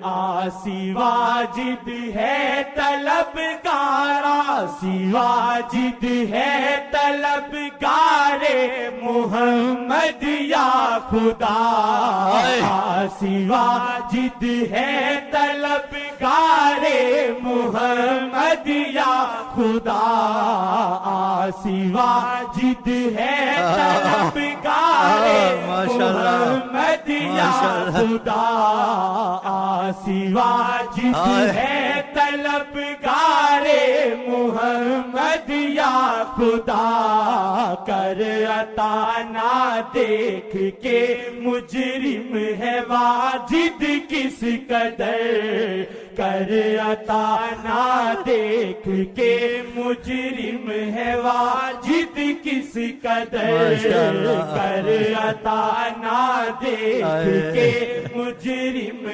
آسی واجد ہے طلبگار، آسی واجد ہے طلبگار محمد یا خدا، آسی واجد ہے طلبگار محمد یا خدا، آسی واجد ہے طلبگار محمد یا خدا، آسی واجد ہے طلبگار محمد یا خدا، کر عطا نہ دیکھ کے مجرم ہے واجد کس قدر، کر عطا نہ دیکھ کے مجرم ہے واجد کس قدر، کر عطا نہ دیکھ کے مجرم